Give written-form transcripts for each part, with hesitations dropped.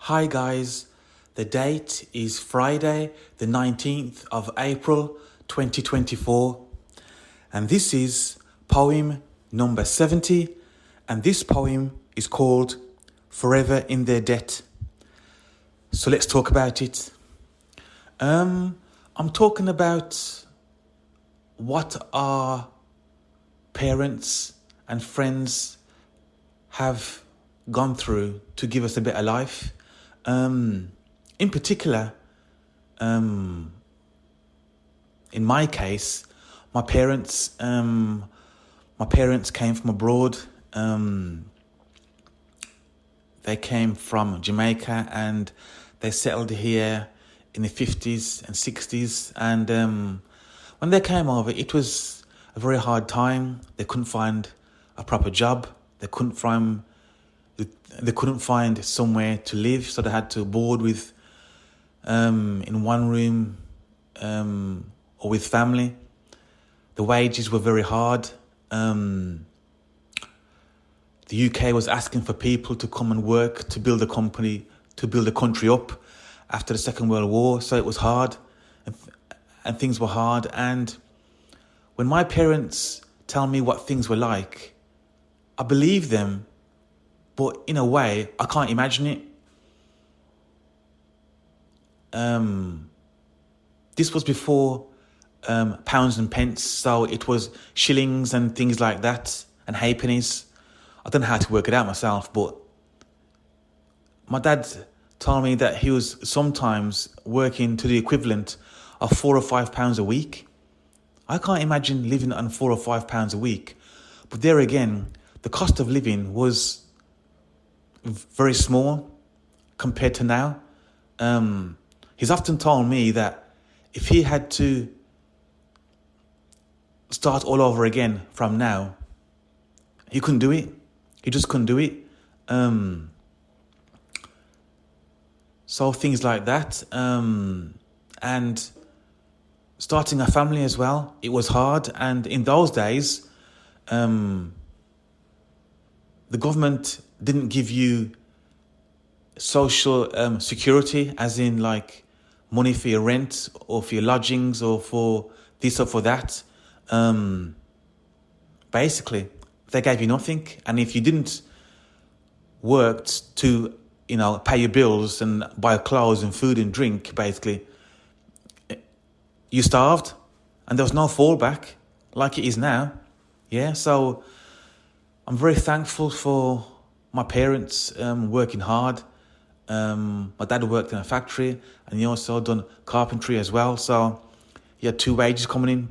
Hi guys, the date is Friday the 19th of April 2024 and this is poem number 70 and this poem is called Forever in Their Debt. So let's talk about it. I'm talking about what our parents and friends have gone through to give us a better life. In particular, in my case, my parents came from abroad. They came from Jamaica and they settled here in the 50s and 60s. And when they came over, it was a very hard time. They couldn't find a proper job. They couldn't find somewhere to live, so they had to board with in one room or with family. The wages were very hard. The UK was asking for people to come and work to build a country up after the Second World War, so it was hard and things were hard. And when my parents tell me what things were like, I believe them. But in a way, I can't imagine it. This was before pounds and pence, so it was shillings and things like that, and halfpennies. I don't know how to work it out myself, but my dad told me that he was sometimes working to the equivalent of £4 or £5 a week. I can't imagine living on £4 or £5 a week. But there again, the cost of living was very small compared to now. He's often told me that if he had to start all over again from now, he couldn't do it. He just couldn't do it. So things like that. And starting a family as well, it was hard. And in those days, the government didn't give you social security, as in like money for your rent or for your lodgings or for this or for that. Basically, they gave you nothing. And if you didn't work to, pay your bills and buy clothes and food and drink, basically, you starved and there was no fallback like it is now. Yeah, so I'm very thankful for my parents working hard. My dad worked in a factory and he also done carpentry as well. So he had two wages coming in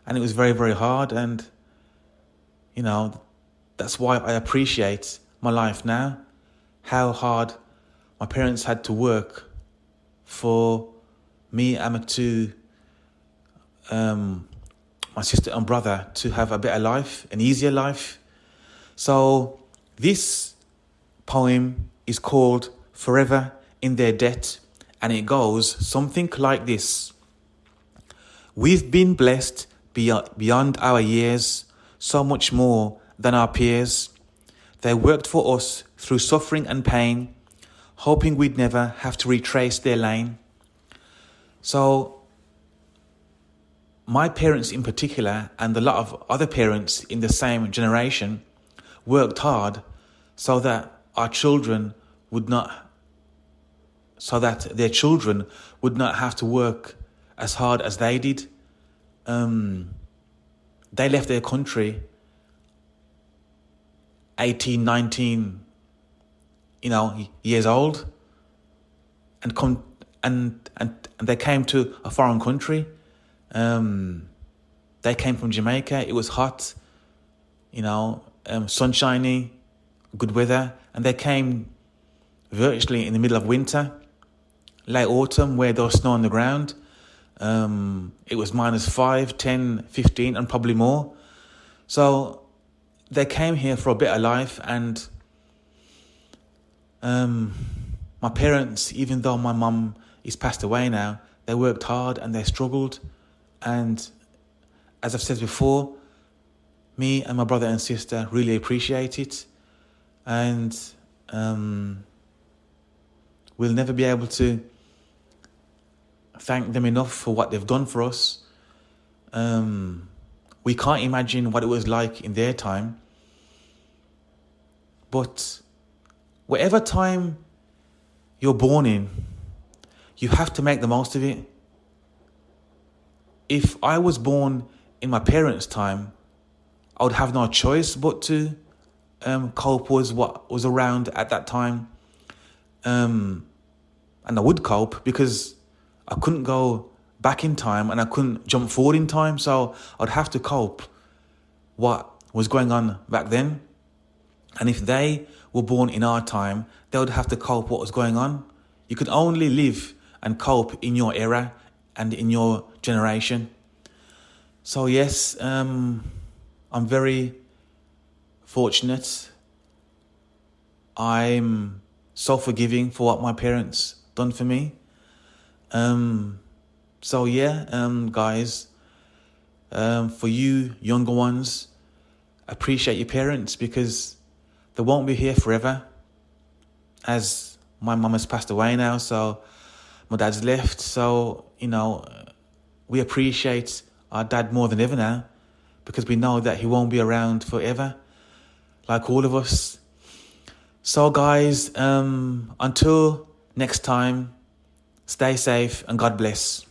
and it was very, very hard. And, that's why I appreciate my life now, how hard my parents had to work for me and my sister and brother to have a better life, an easier life. So this poem is called Forever in Their Debt, and it goes something like this. We've been blessed beyond our years, so much more than our peers. They worked for us through suffering and pain, hoping we'd never have to retrace their lane. So my parents in particular, and a lot of other parents in the same generation, worked hard so that their children would not have to work as hard as they did. They left their country 18, 19, years old, and they came to a foreign country. They came from Jamaica. It was hot, sunshiny, good weather, and they came virtually in the middle of winter, late autumn, where there was snow on the ground. It was -5, 10, 15, and probably more. So they came here for a better life, and my parents, even though my mum is passed away now, they worked hard and they struggled. And as I've said before, me and my brother and sister really appreciate it. And we'll never be able to thank them enough for what they've done for us. We can't imagine what it was like in their time. But whatever time you're born in, you have to make the most of it. If I was born in my parents' time, I would have no choice but to cope with what was around at that time. And I would cope because I couldn't go back in time and I couldn't jump forward in time. So I'd have to cope what was going on back then. And if they were born in our time, they would have to cope what was going on. You could only live and cope in your era and in your generation. So yes, I'm very fortunate. I'm so forgiving for what my parents done for me. So yeah, guys, for you younger ones, appreciate your parents because they won't be here forever. As my mum has passed away now, so my dad's left. So, we appreciate our dad more than ever now because we know that he won't be around forever, like all of us. So guys, until next time, stay safe and God bless.